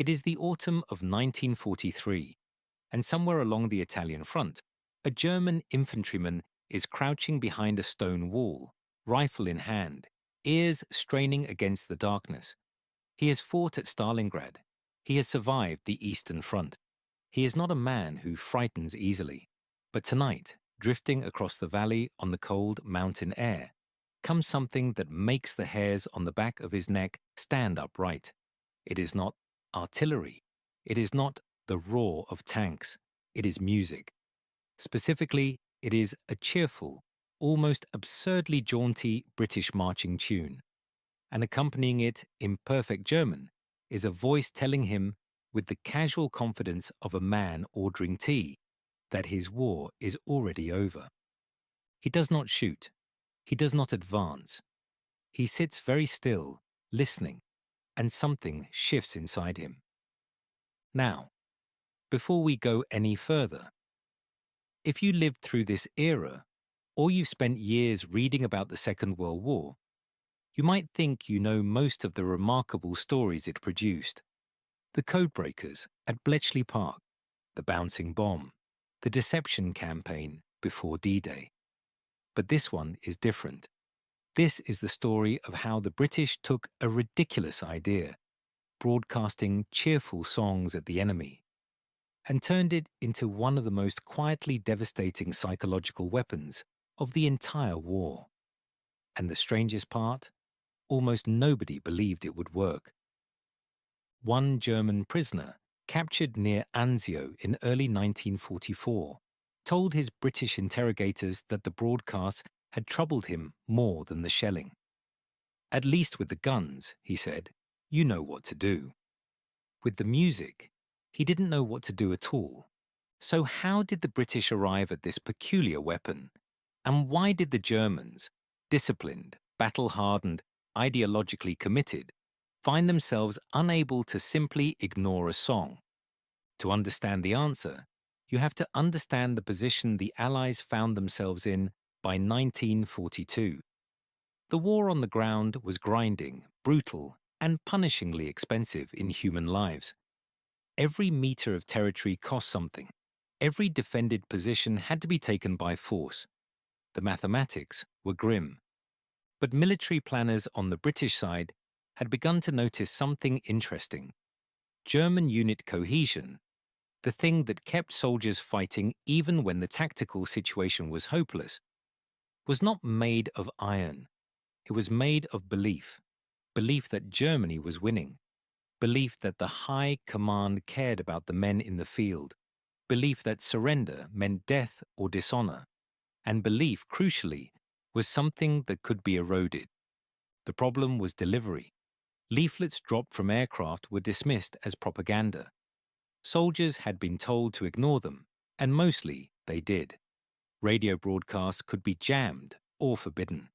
It is the autumn of 1943, and somewhere along the Italian front, a German infantryman is crouching behind a stone wall, rifle in hand, ears straining against the darkness. He has fought at Stalingrad. He has survived the Eastern Front. He is not a man who frightens easily. But tonight, drifting across the valley on the cold mountain air, comes something that makes the hairs on the back of his neck stand upright. It is not artillery. It is not the roar of tanks. It is music. Specifically, it is a cheerful, almost absurdly jaunty British marching tune. And accompanying it in perfect German is a voice telling him, with the casual confidence of a man ordering tea, that his war is already over. He does not shoot. He does not advance. He sits very still, listening, and something shifts inside him. Now, before we go any further, if you lived through this era, or you've spent years reading about the Second World War, you might think you know most of the remarkable stories it produced. The codebreakers at Bletchley Park, the bouncing bomb, the deception campaign before D-Day. But this one is different. This is the story of how the British took a ridiculous idea, broadcasting cheerful songs at the enemy, and turned it into one of the most quietly devastating psychological weapons of the entire war. And the strangest part? Almost nobody believed it would work. One German prisoner, captured near Anzio in early 1944, told his British interrogators that the broadcasts had troubled him more than the shelling. "At least with the guns," he said, "you know what to do." With the music, he didn't know what to do at all. So how did the British arrive at this peculiar weapon? And why did the Germans, disciplined, battle-hardened, ideologically committed, find themselves unable to simply ignore a song? To understand the answer, you have to understand the position the Allies found themselves in by 1942. The war on the ground was grinding, brutal, and punishingly expensive in human lives. Every meter of territory cost something. Every defended position had to be taken by force. The mathematics were grim. But military planners on the British side had begun to notice something interesting. German unit cohesion, the thing that kept soldiers fighting even when the tactical situation was hopeless, was not made of iron. It was made of belief. Belief that Germany was winning. Belief that the high command cared about the men in the field. Belief that surrender meant death or dishonor. And belief, crucially, was something that could be eroded. The problem was delivery. Leaflets dropped from aircraft were dismissed as propaganda. Soldiers had been told to ignore them, and mostly they did. Radio broadcasts could be jammed or forbidden.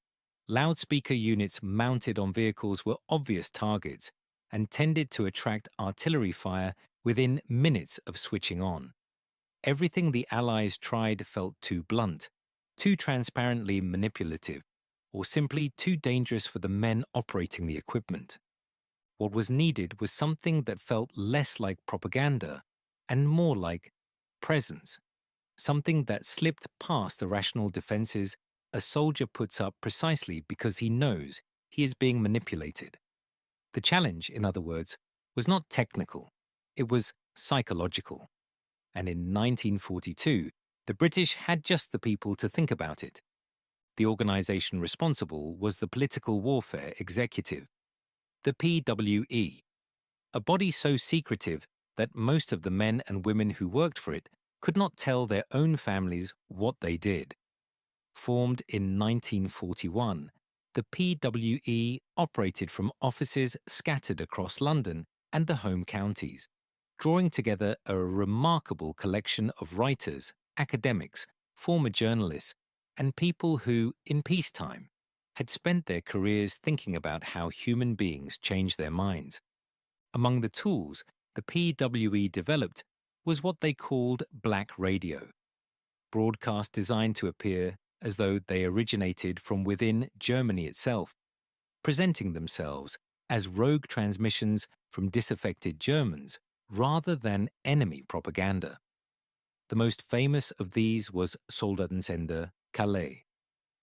Loudspeaker units mounted on vehicles were obvious targets and tended to attract artillery fire within minutes of switching on. Everything the Allies tried felt too blunt, too transparently manipulative, or simply too dangerous for the men operating the equipment. What was needed was something that felt less like propaganda and more like presence, something that slipped past the rational defenses a soldier puts up precisely because he knows he is being manipulated. The challenge, in other words, was not technical, it was psychological. And in 1942, the British had just the people to think about it. The organization responsible was the Political Warfare Executive, the PWE, a body so secretive that most of the men and women who worked for it could not tell their own families what they did. Formed in 1941, the PWE operated from offices scattered across London and the home counties, drawing together a remarkable collection of writers, academics, former journalists, and people who, in peacetime, had spent their careers thinking about how human beings change their minds. Among the tools the PWE developed was what they called black radio, broadcasts designed to appear as though they originated from within Germany itself, presenting themselves as rogue transmissions from disaffected Germans rather than enemy propaganda. The most famous of these was Soldatensender Calais,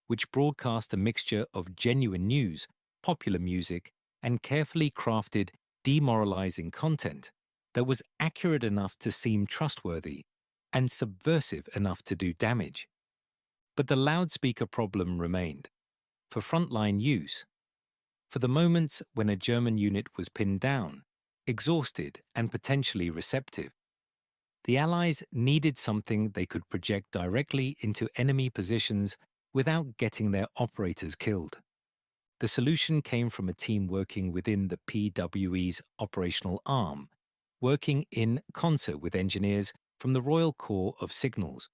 which broadcast a mixture of genuine news, popular music, and carefully crafted, demoralizing content that was accurate enough to seem trustworthy and subversive enough to do damage. But the loudspeaker problem remained. For frontline use, for the moments when a German unit was pinned down, exhausted, and potentially receptive, the Allies needed something they could project directly into enemy positions without getting their operators killed. The solution came from a team working within the PWE's operational arm, working in concert with engineers from the Royal Corps of Signals.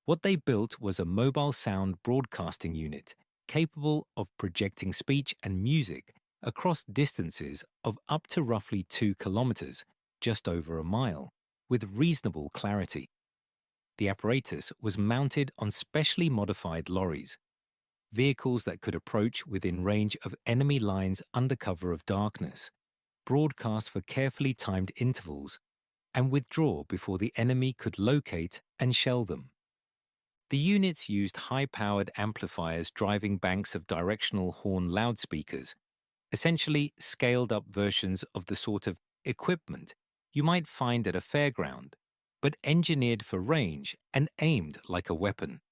What they built was a mobile sound broadcasting unit capable of projecting speech and music across distances of up to roughly 2 kilometers, just over a mile, with reasonable clarity. The apparatus was mounted on specially modified lorries, vehicles that could approach within range of enemy lines under cover of darkness, broadcast for carefully timed intervals, and withdraw before the enemy could locate and shell them. The units used high-powered amplifiers driving banks of directional horn loudspeakers, essentially scaled-up versions of the sort of equipment you might find at a fairground, but engineered for range and aimed like a weapon.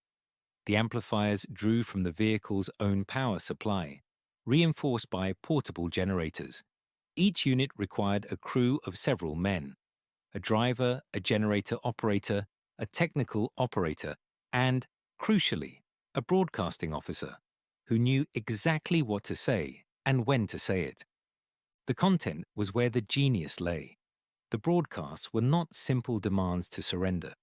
The amplifiers drew from the vehicle's own power supply, reinforced by portable generators. Each unit required a crew of several men: a driver, a generator operator, a technical operator, and, crucially, a broadcasting officer who knew exactly what to say and when to say it. The content was where the genius lay. The broadcasts were not simple demands to surrender.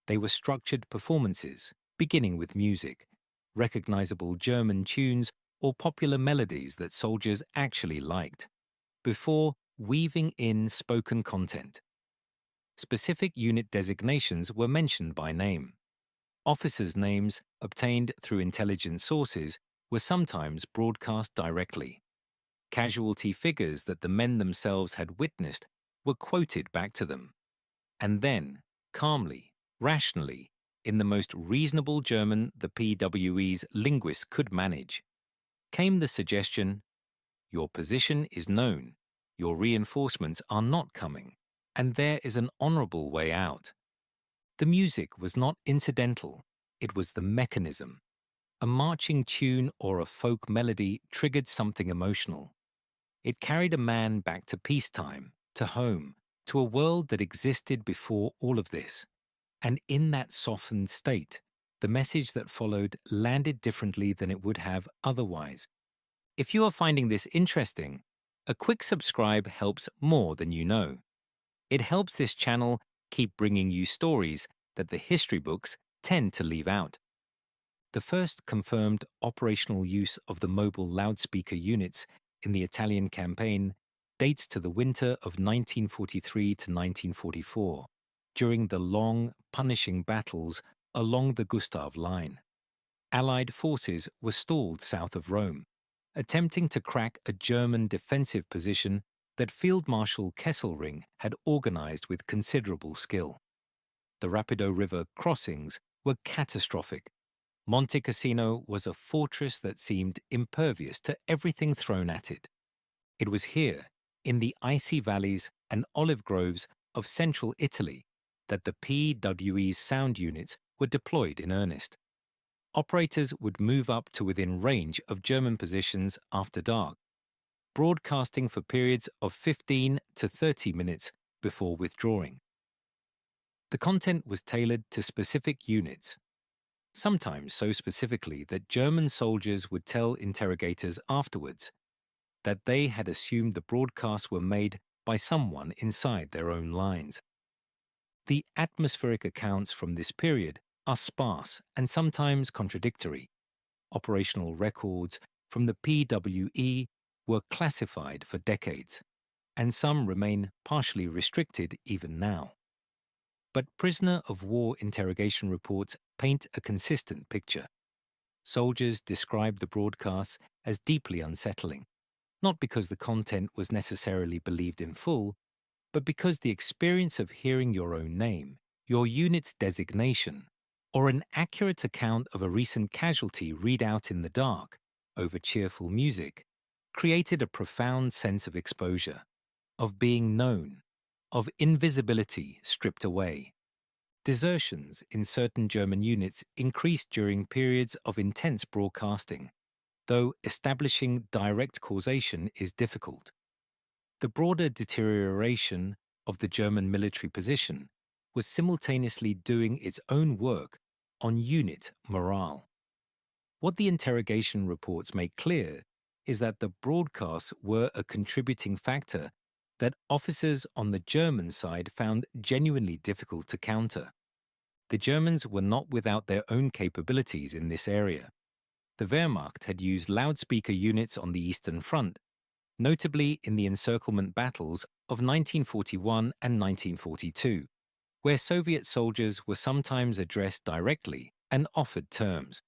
They were structured performances, beginning with music, recognizable German tunes or popular melodies that soldiers actually liked, before weaving in spoken content. Specific unit designations were mentioned by name. Officers' names, obtained through intelligence sources, were sometimes broadcast directly. Casualty figures that the men themselves had witnessed were quoted back to them. And then, calmly, rationally, in the most reasonable German the PWE's linguists could manage, came the suggestion: your position is known, your reinforcements are not coming, and there is an honorable way out. The music was not incidental, it was the mechanism. A marching tune or a folk melody triggered something emotional. It carried a man back to peacetime, to home, to a world that existed before all of this. And in that softened state, the message that followed landed differently than it would have otherwise. If you are finding this interesting, a quick subscribe helps more than you know. It helps this channel keep bringing you stories that the history books tend to leave out. The first confirmed operational use of the mobile loudspeaker units in the Italian campaign dates to the winter of 1943 to 1944, during the long, punishing battles along the Gustav Line. Allied forces were stalled south of Rome, attempting to crack a German defensive position that Field Marshal Kesselring had organized with considerable skill. The Rapido River crossings were catastrophic. Monte Cassino was a fortress that seemed impervious to everything thrown at it. It was here, in the icy valleys and olive groves of central Italy, that the PWE's sound units were deployed in earnest. Operators would move up to within range of German positions after dark, broadcasting for periods of 15 to 30 minutes before withdrawing. The content was tailored to specific units, sometimes so specifically that German soldiers would tell interrogators afterwards that they had assumed the broadcasts were made by someone inside their own lines. The atmospheric accounts from this period are sparse and sometimes contradictory. Operational records from the PWE were classified for decades, and some remain partially restricted even now. But prisoner of war interrogation reports paint a consistent picture. Soldiers describe the broadcasts as deeply unsettling. not because the content was necessarily believed in full, but because the experience of hearing your own name, your unit's designation, or an accurate account of a recent casualty read out in the dark over cheerful music created a profound sense of exposure, of being known, of invisibility stripped away. Desertions in certain German units increased during periods of intense broadcasting, though establishing direct causation is difficult. The broader deterioration of the German military position was simultaneously doing its own work on unit morale. What the interrogation reports make clear is that the broadcasts were a contributing factor that officers on the German side found genuinely difficult to counter. The Germans were not without their own capabilities in this area. The Wehrmacht had used loudspeaker units on the Eastern Front, notably in the encirclement battles of 1941 and 1942, where Soviet soldiers were sometimes addressed directly and offered terms.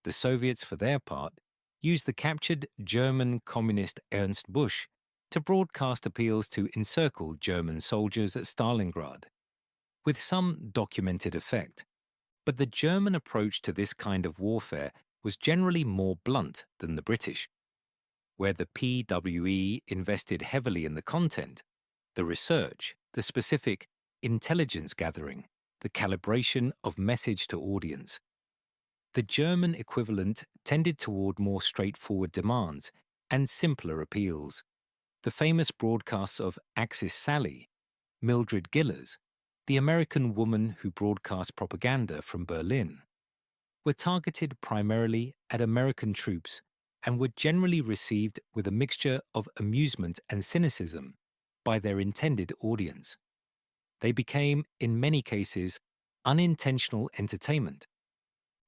The Soviets, for their part, used the captured German communist Ernst Busch to broadcast appeals to encircle German soldiers at Stalingrad, with some documented effect. But the German approach to this kind of warfare was generally more blunt than the British. Where the PWE invested heavily in the content, the research, the specific intelligence gathering, the calibration of message to audience, the German equivalent tended toward more straightforward demands and simpler appeals. The famous broadcasts of Axis Sally, Mildred Giller's, the American woman who broadcast propaganda from Berlin, were targeted primarily at American troops and were generally received with a mixture of amusement and cynicism by their intended audience. They became, in many cases, unintentional entertainment.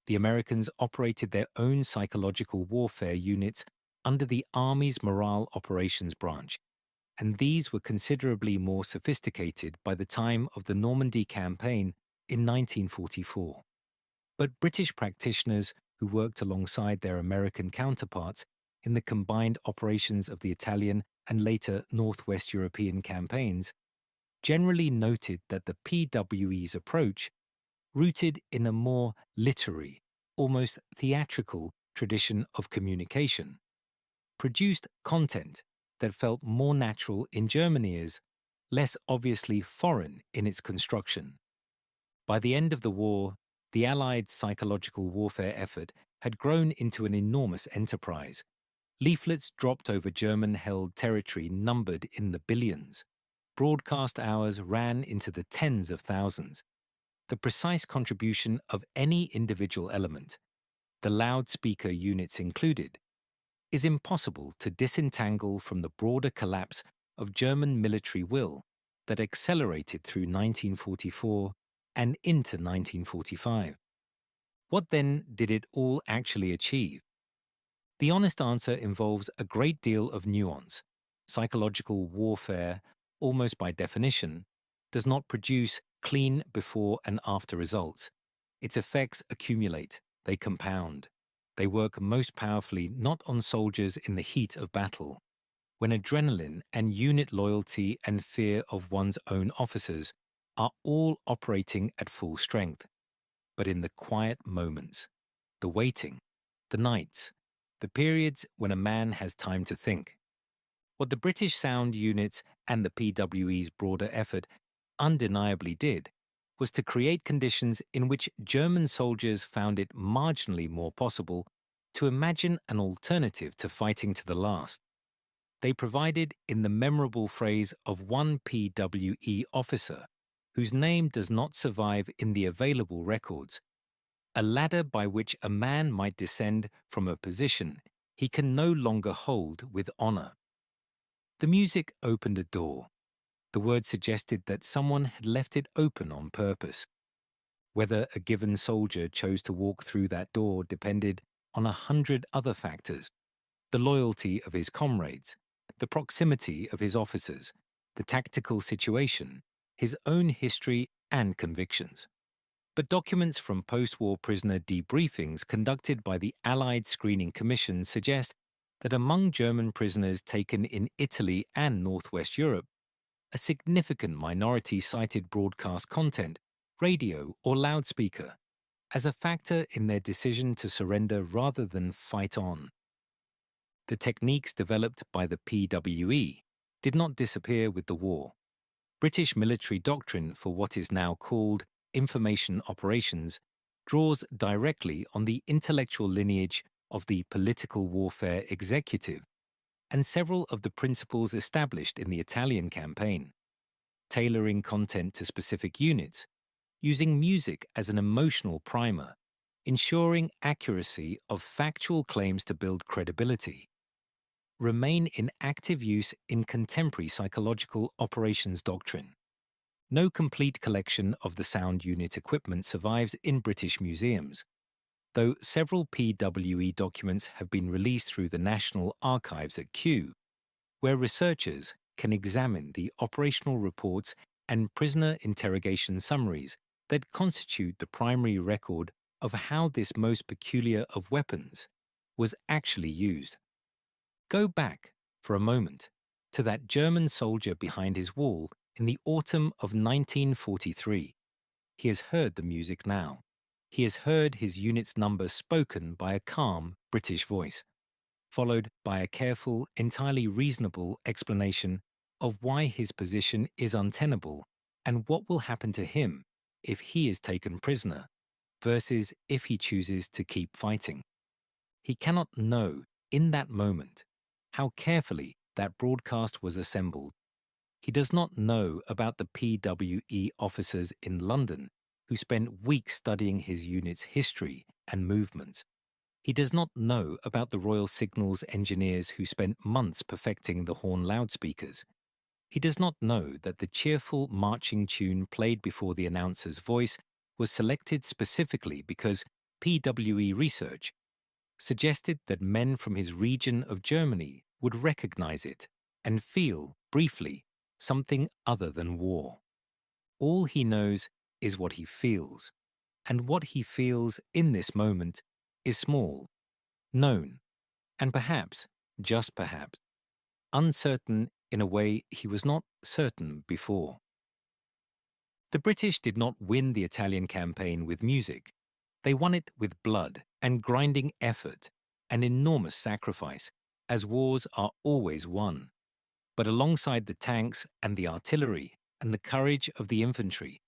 The Americans operated their own psychological warfare units under the Army's Morale Operations Branch, and these were considerably more sophisticated by the time of the Normandy Campaign in 1944. But British practitioners who worked alongside their American counterparts in the combined operations of the Italian and later Northwest European campaigns generally noted that the PWE's approach, rooted in a more literary, almost theatrical tradition of communication, produced content that felt more natural in German ears, less obviously foreign in its construction. By the end of the war, the Allied psychological warfare effort had grown into an enormous enterprise. Leaflets dropped over German-held territory numbered in the billions. Broadcast hours ran into the tens of thousands. The precise contribution of any individual element, the loudspeaker units included, is impossible to disentangle from the broader collapse of German military will that accelerated through 1944 and into 1945. What then did it all actually achieve? The honest answer involves a great deal of nuance. Psychological warfare, almost by definition, does not produce clean before and after results. Its effects accumulate, they compound. They work most powerfully not on soldiers in the heat of battle, when adrenaline and unit loyalty and fear of one's own officers are all operating at full strength, but in the quiet moments, the waiting, the nights, the periods when a man has time to think. What the British sound units and the PWE's broader effort undeniably did was to create conditions in which German soldiers found it marginally more possible to imagine an alternative to fighting to the last. They provided, in the memorable phrase of one PWE officer, whose name does not survive in the available records, a ladder by which a man might descend from a position he can no longer hold with honor. The music opened a door. The word suggested that someone had left it open on purpose. Whether a given soldier chose to walk through that door depended on 100 other factors: the loyalty of his comrades, the proximity of his officers, the tactical situation, his own history and convictions. But documents from post-war prisoner debriefings conducted by the Allied Screening Commission suggest that among German prisoners taken in Italy and Northwest Europe, a significant minority cited broadcast content, radio or loudspeaker, as a factor in their decision to surrender rather than fight on. The techniques developed by the PWE did not disappear with the war. British military doctrine for what is now called information operations draws directly on the intellectual lineage of the political warfare executive and several of the principles established in the Italian campaign, tailoring content to specific units, using music as an emotional primer, ensuring accuracy of factual claims to build credibility, remain in active use in contemporary psychological operations doctrine. No complete collection of the sound unit equipment survives in British museums, though several PWE documents have been released through the National Archives at Kew, where researchers can examine the operational reports and prisoner interrogation summaries that constitute the primary record of how this most peculiar of weapons was actually used. Go back, for a moment, to that German soldier behind his wall in the autumn of 1943. He has heard the music now. He has heard his unit's number spoken by a calm British voice, followed by a careful, entirely reasonable explanation of why his position is untenable and what will happen to him if he is taken prisoner, versus if he chooses to keep fighting. He cannot know, in that moment, how carefully that broadcast was assembled. He does not know about the PWE officers in London who spent weeks studying his unit's history and movements. He does not know about the Royal Signals engineers who spent months perfecting the horn loudspeakers. He does not know that the cheerful marching tune played before the announcer's voice was selected specifically because PWE research suggested that men from his region of Germany would recognize it and feel, briefly, something other than war. All he knows is what he feels, and what he feels in this moment is small, known, and perhaps, just perhaps, uncertain in a way he was not certain before. The British did not win the Italian campaign with music. They won it with blood and grinding effort and enormous sacrifice, as wars are always won. But alongside the tanks and the artillery and the courage of the infantry,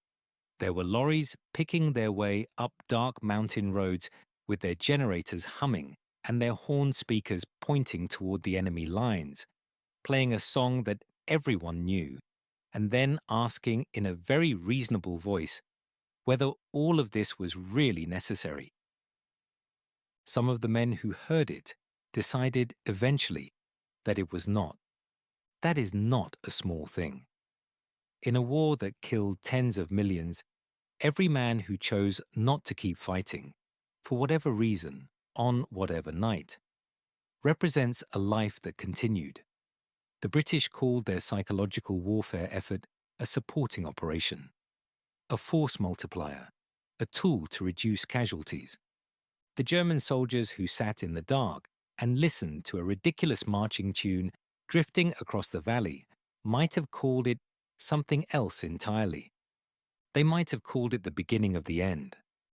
there were lorries picking their way up dark mountain roads with their generators humming and their horn speakers pointing toward the enemy lines, playing a song that everyone knew, and then asking in a very reasonable voice whether all of this was really necessary. Some of the men who heard it decided eventually that it was not. That is not a small thing. In a war that killed tens of millions, every man who chose not to keep fighting, for whatever reason, on whatever night, represents a life that continued. The British called their psychological warfare effort a supporting operation, a force multiplier, a tool to reduce casualties. The German soldiers who sat in the dark and listened to a ridiculous marching tune drifting across the valley might have called it something else entirely. They might have called it the beginning of the end,